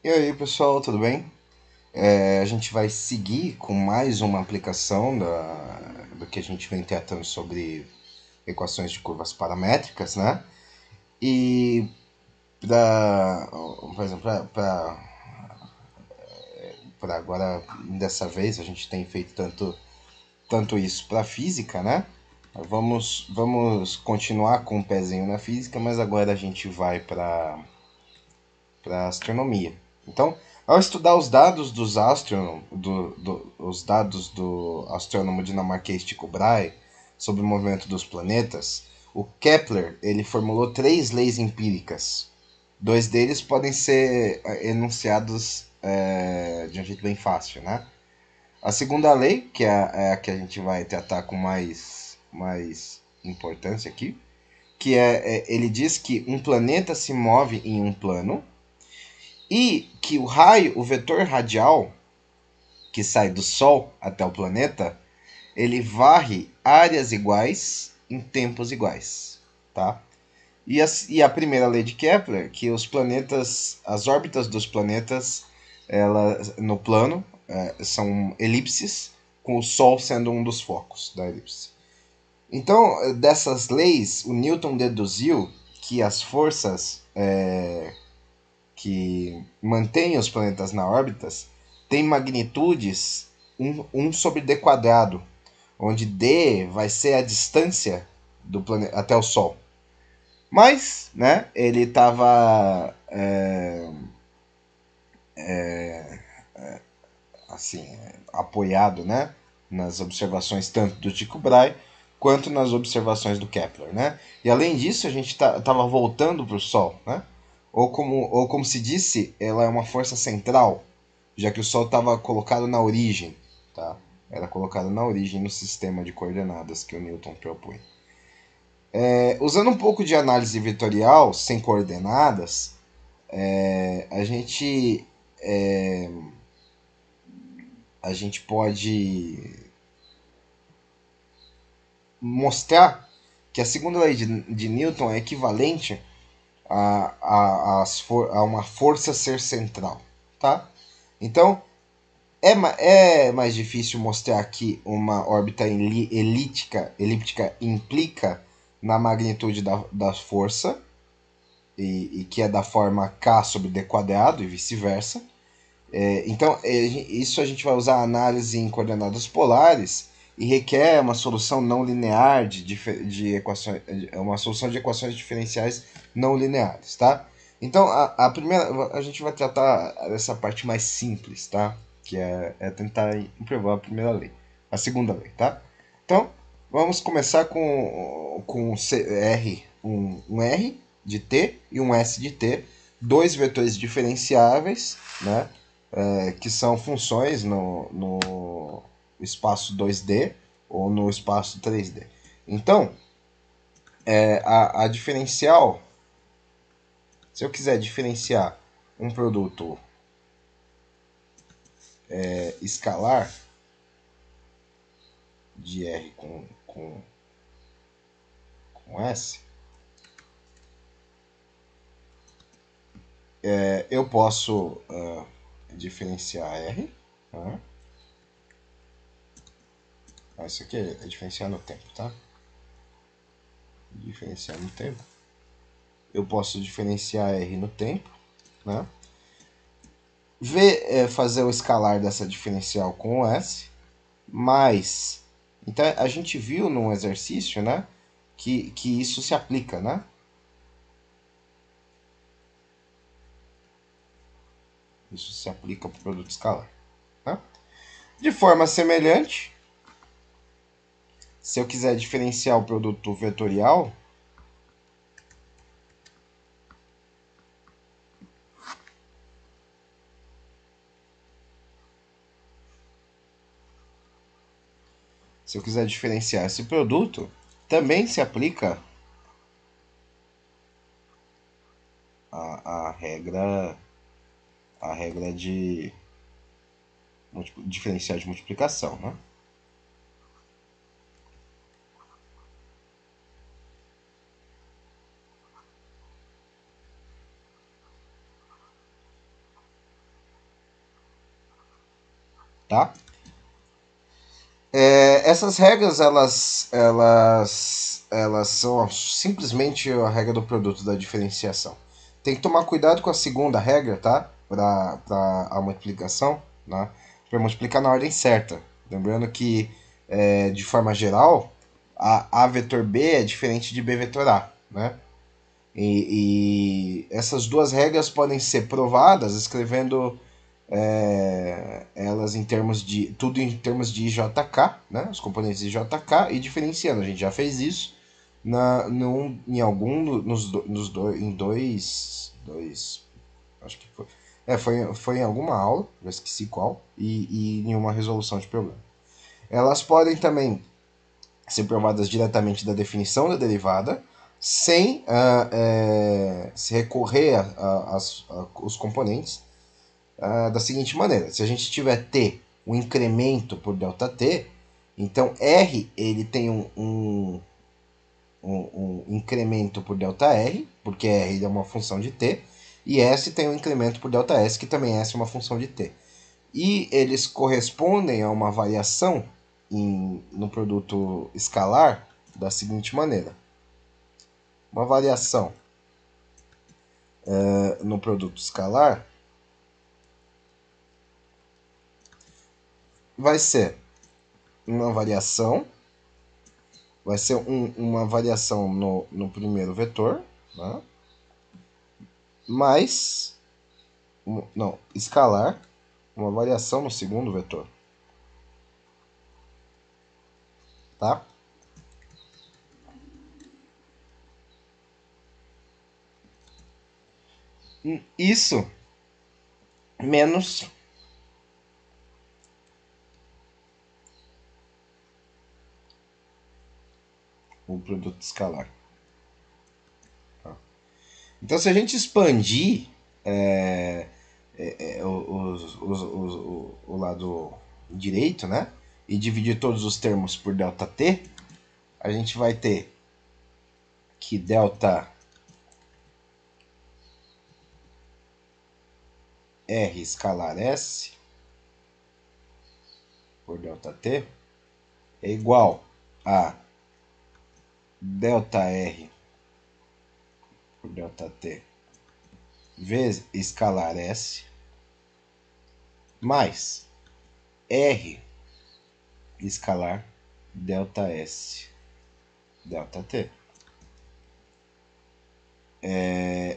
E aí, pessoal, tudo bem? A gente vai seguir com mais uma aplicação do que a gente vem tratando sobre equações de curvas paramétricas, né? E para, por exemplo, para agora, dessa vez, a gente tem feito tanto isso para física, né? Vamos continuar com o pezinho na física, mas agora a gente vai para astronomia. Então, ao estudar os dados dos os dados do astrônomo dinamarquês Tycho Brahe sobre o movimento dos planetas, o Kepler ele formulou três leis empíricas. Dois deles podem ser enunciados de um jeito bem fácil, né? A segunda lei, que é a que a gente vai tratar com mais importância aqui, que ele diz que um planeta se move em um plano e que o vetor radial que sai do Sol até o planeta, ele varre áreas iguais em tempos iguais, tá? E a primeira lei de Kepler, que os planetas, as órbitas dos planetas, elas no plano são elipses, com o Sol sendo um dos focos da elipse. Então, dessas leis, o Newton deduziu que as forças que mantém os planetas na órbita tem magnitudes um sobre d quadrado, onde d vai ser a distância do planeta até o Sol. Mas, né, ele estava assim apoiado, né, nas observações tanto do Tycho Brahe quanto nas observações do Kepler, né? E além disso, a gente estava voltando para o Sol, né? Ou como se disse, ela é uma força central, já que o Sol estava colocado na origem, tá? Era colocado na origem no sistema de coordenadas que o Newton propõe. Usando um pouco de análise vetorial, sem coordenadas, a gente pode mostrar que a segunda lei de Newton é equivalente a uma força ser central, tá? Então, é mais difícil mostrar que uma órbita elíptica implica na magnitude da força, e que é da forma k sobre d quadrado e vice-versa. Então, isso a gente vai usar a análise em coordenadas polares e requer uma solução não linear de equações, uma solução de equações diferenciais não lineares, tá? Então, a primeira, a gente vai tratar dessa parte mais simples, tá? Que é tentar provar a primeira lei, a segunda lei, tá? Então, vamos começar com R, um R de t e um S de t, dois vetores diferenciáveis, né? Que são funções no espaço 2D ou no espaço 3D. Então, a diferencial, se eu quiser diferenciar um produto escalar de R com S, eu posso diferenciar R. Tá? Isso aqui é diferenciar no tempo, tá? Diferenciar no tempo. Eu posso diferenciar R no tempo, né? Fazer o escalar dessa diferencial com o S, mas então a gente viu num exercício, né, que isso se aplica, né? Isso se aplica para o produto escalar. Né? De forma semelhante, se eu quiser diferenciar o produto vetorial, se eu quiser diferenciar esse produto, também se aplica a regra de diferencial de multiplicação, né? tá? Essas regras, elas são simplesmente a regra do produto da diferenciação. Tem que tomar cuidado com a segunda regra, tá? Para a multiplicação, né? Para multiplicar na ordem certa. Lembrando que, de forma geral, a vetor B é diferente de B vetor A, né? E essas duas regras podem ser provadas escrevendo elas em termos de tudo em termos de JK, né? Os componentes de JK e diferenciando. A gente já fez isso em algum nos dois, em dois acho que foi foi em alguma aula, eu esqueci qual, e em uma resolução de problema. Elas podem também ser provadas diretamente da definição da derivada, sem se recorrer aos componentes da seguinte maneira. Se a gente tiver t, um incremento por ΔT, então R ele tem um incremento por ΔR, porque R é uma função de t, e S tem um incremento por ΔS, que também S é uma função de t. E eles correspondem a uma variação no produto escalar da seguinte maneira. Uma variação no produto escalar vai ser uma variação, vai ser uma variação no primeiro vetor, né? Mais, não, escalar, uma variação no segundo vetor, tá? Isso menos o produto escalar. Tá? Então, se a gente expandir o lado direito, né? E dividir todos os termos por ΔT, a gente vai ter que ΔR escalar S por ΔT é igual a ΔR por ΔT vezes escalar S mais R escalar ΔS ΔT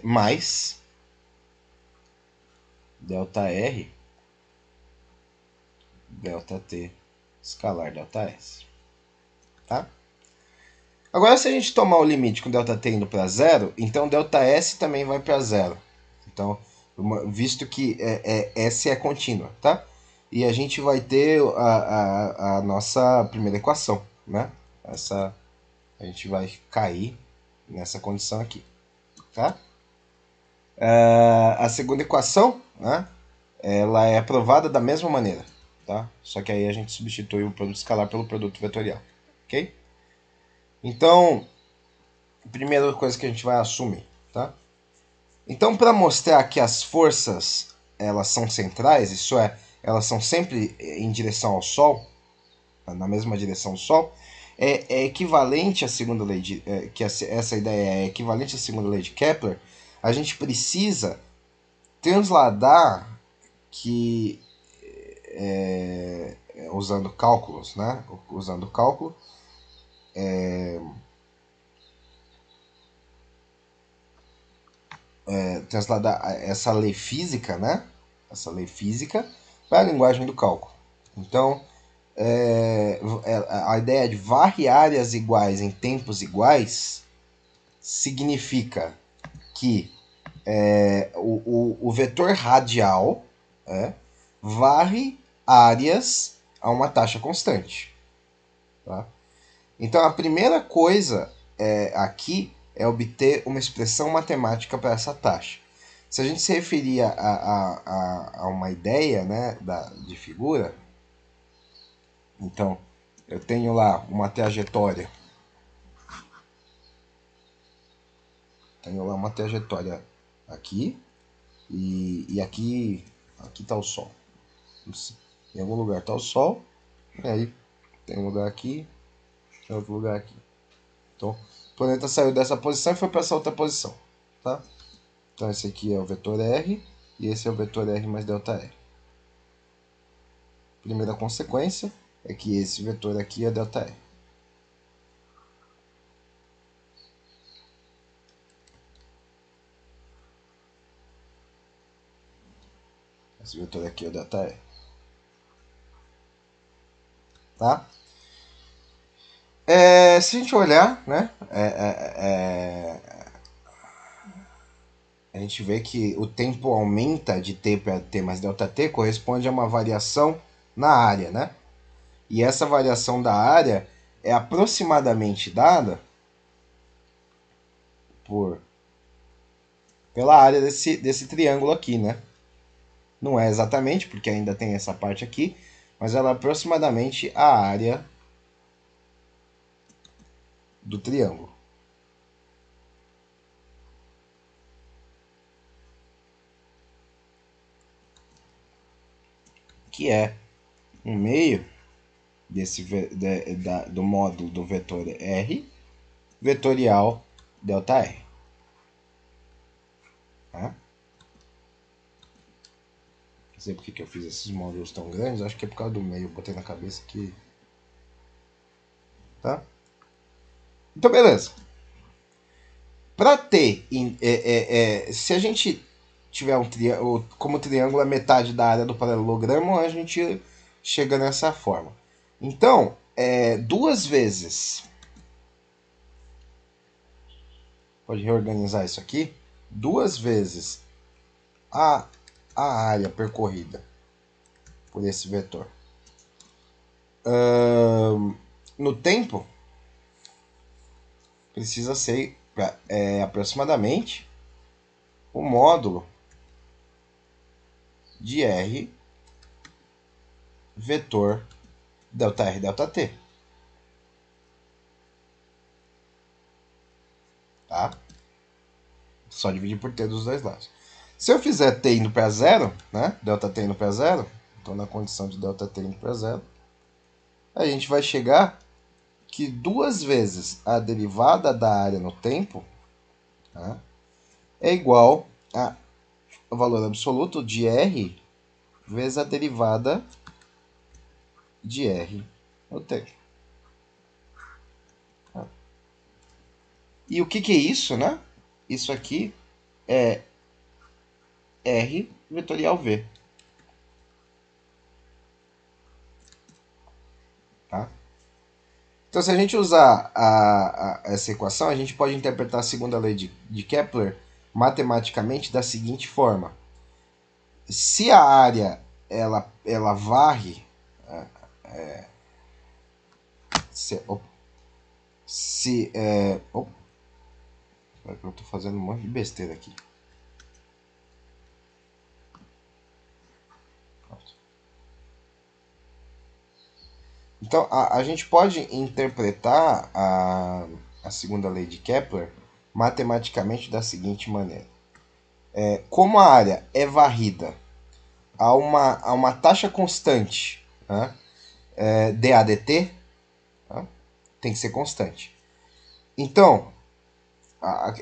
mais ΔR ΔT escalar ΔS, tá? Agora, se a gente tomar o limite com ΔT indo para zero, então ΔS também vai para zero. Então, visto que S é contínua, tá? E a gente vai ter a nossa primeira equação, né? A gente vai cair nessa condição aqui, tá? A segunda equação, né? Ela é aprovada da mesma maneira, tá? Só que aí a gente substitui o produto escalar pelo produto vetorial, ok? Então, a primeira coisa que a gente vai assumir, tá? Então, para mostrar que as forças elas são centrais, isso é, elas são sempre em direção ao Sol, na mesma direção do Sol, é equivalente à segunda lei de, que essa ideia é equivalente à segunda lei de Kepler. A gente precisa transladar que usando cálculos, né? Usando cálculo, transladar essa lei física, né? Essa lei física para a linguagem do cálculo. Então, a ideia de varrer áreas iguais em tempos iguais significa que o vetor radial varre áreas a uma taxa constante. Tá? Então, a primeira coisa aqui é obter uma expressão matemática para essa taxa. Se a gente se referir a uma ideia, né, de figura, então eu tenho lá uma trajetória. Tenho lá uma trajetória aqui e aqui está o Sol. Em algum lugar está o Sol, e aí tem um lugar aqui, tem outro lugar aqui. Então, o planeta saiu dessa posição e foi para essa outra posição, tá? Então, esse aqui é o vetor R e esse é o vetor R mais ΔR. Primeira consequência é que esse vetor aqui é ΔR. Esse vetor aqui é o ΔR. Tá? Se a gente olhar, né, a gente vê que o tempo aumenta de t para t mais ΔT corresponde a uma variação na área, né? E essa variação da área é aproximadamente dada pela área desse triângulo aqui, né? Não é exatamente, porque ainda tem essa parte aqui, mas ela é aproximadamente a área do triângulo. Que é um meio do módulo do vetor R vetorial ΔR. Tá? Não sei porque que eu fiz esses módulos tão grandes, acho que é por causa do meio, eu botei na cabeça que... Tá? Então, beleza. Para ter, se a gente tiver um triângulo, como o triângulo é metade da área do paralelogramo, a gente chega nessa forma. Então, duas vezes, pode reorganizar isso aqui, duas vezes a área percorrida por esse vetor no tempo precisa ser aproximadamente o módulo de R vetor ΔR ΔT. Tá? Só dividir por t dos dois lados. Se eu fizer t indo para zero, né? ΔT indo para zero, então na condição de ΔT indo para zero, a gente vai chegar que duas vezes a derivada da área no tempo, tá, é igual ao valor absoluto de R vezes a derivada de R no tempo. Tá? E o que é isso, né? Isso aqui é R vetorial V. Tá? Então, se a gente usar essa equação, a gente pode interpretar a segunda lei de Kepler matematicamente da seguinte forma. Se a área ela varre... eu estou fazendo um monte de besteira aqui. Então, a gente pode interpretar a segunda lei de Kepler matematicamente da seguinte maneira. Como a área é varrida a uma taxa constante, né, dAdt, tá, tem que ser constante. Então,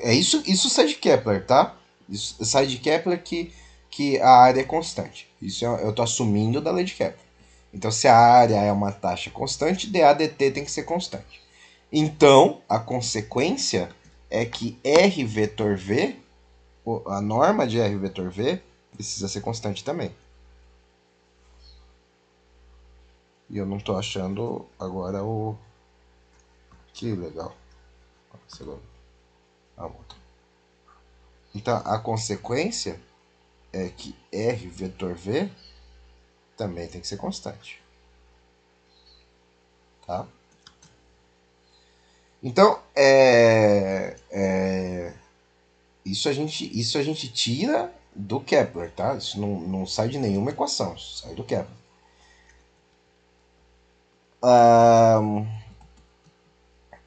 isso sai de Kepler, tá? Isso sai de Kepler que a área é constante. Isso eu estou assumindo da lei de Kepler. Então, se a área é uma taxa constante, dAdt tem que ser constante. Então, a consequência é que R vetor V, a norma de R vetor V, precisa ser constante também. E eu não estou achando agora o... Que legal. Então, a consequência é que R vetor V também tem que ser constante. Tá? Então, isso a gente tira do Kepler, tá? Isso não sai de nenhuma equação, isso sai do Kepler.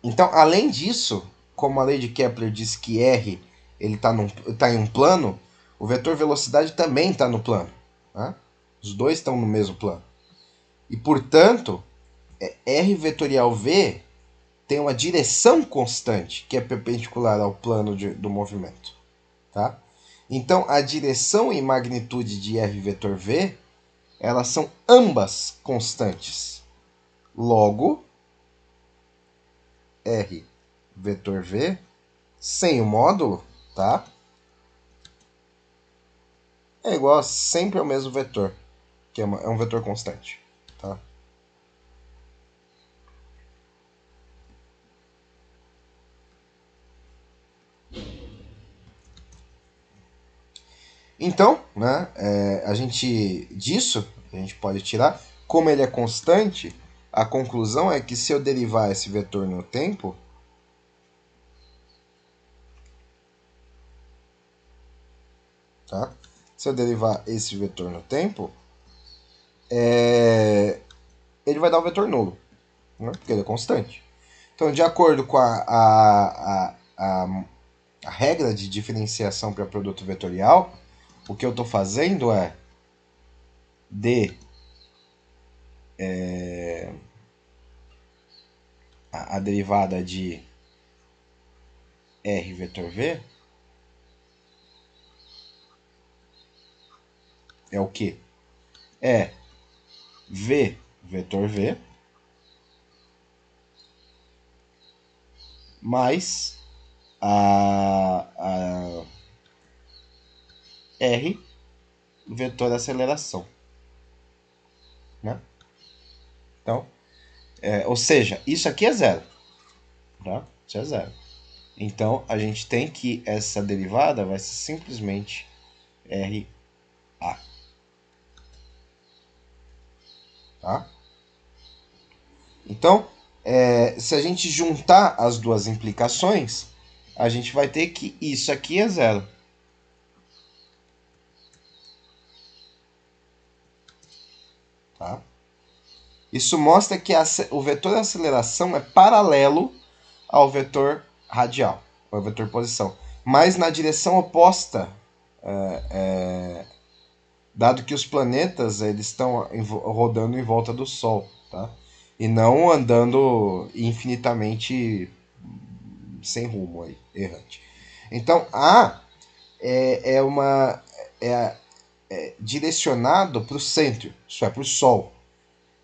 Então, além disso, como a lei de Kepler diz que R ele tá em um plano, o vetor velocidade também está no plano. Tá? Os dois estão no mesmo plano. E, portanto, R vetorial V tem uma direção constante, que é perpendicular ao plano do movimento. Tá? Então, a direção e magnitude de R vetor V, elas são ambas constantes. Logo, R vetor V, sem o módulo, tá? É igual sempre ao mesmo vetor, que é um vetor constante. Tá? Então, né, a gente pode tirar, como ele é constante, a conclusão é que se eu derivar esse vetor no tempo, tá? Se eu derivar esse vetor no tempo, ele vai dar um vetor nulo, né? Porque ele é constante. Então, de acordo com a regra de diferenciação para produto vetorial, o que eu estou fazendo é d a derivada de R vetor V é o que? É V vetor V mais a R vetor aceleração. Né? Então, ou seja, isso aqui é zero. Tá? Isso é zero. Então, a gente tem que essa derivada vai ser simplesmente RA. Tá? Então, se a gente juntar as duas implicações, a gente vai ter que isso aqui é zero. Tá? Isso mostra que o vetor de aceleração é paralelo ao vetor radial, ao vetor posição, mas na direção oposta, dado que os planetas eles estão rodando em volta do Sol, tá? E não andando infinitamente sem rumo aí, errante. Então A é uma direcionado para o centro, isso é, para o Sol.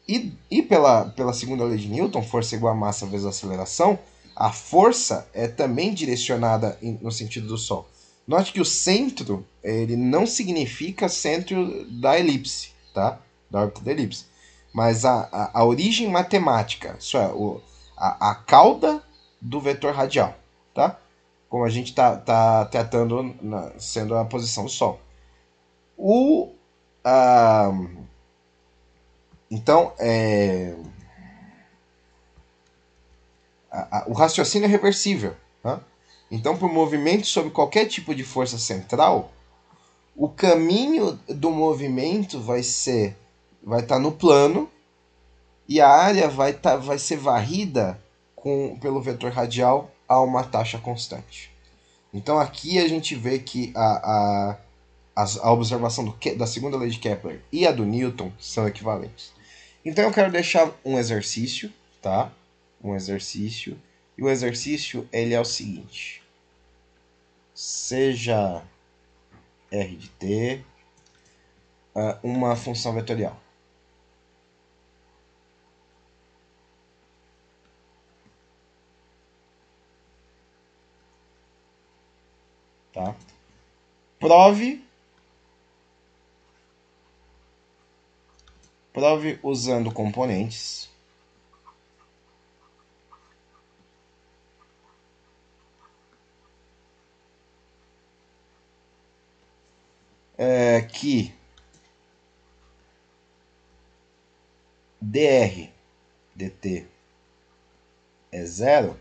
E pela segunda lei de Newton, força igual a massa vezes a aceleração, a força é também direcionada no sentido do Sol. Note que o centro ele não significa centro da elipse, tá? Da órbita da elipse. Mas a origem matemática, isso é, a cauda do vetor radial, tá? Como a gente está tratando sendo a posição do Sol. A, então, o raciocínio é reversível. Tá? Então, por movimento sobre qualquer tipo de força central, o caminho do movimento vai estar no plano e a área vai ser varrida pelo vetor radial a uma taxa constante. Então aqui a gente vê que a observação da segunda lei de Kepler e a do Newton são equivalentes. Então eu quero deixar um exercício, tá? Um exercício. E o exercício ele é o seguinte: seja R de t uma função vetorial. Tá? Prove usando componentes. Que dr dt é zero.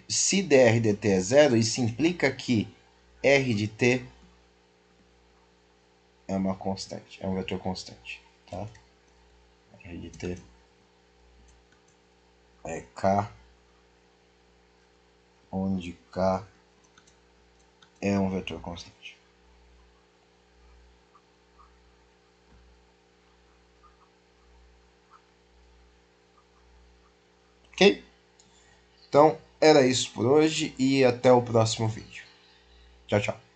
Se dr dt é zero, isso implica que r de t é uma constante, é um vetor constante. Tá? R de t é k, onde k é um vetor constante. ok? Então, era isso por hoje e até o próximo vídeo. Tchau, tchau.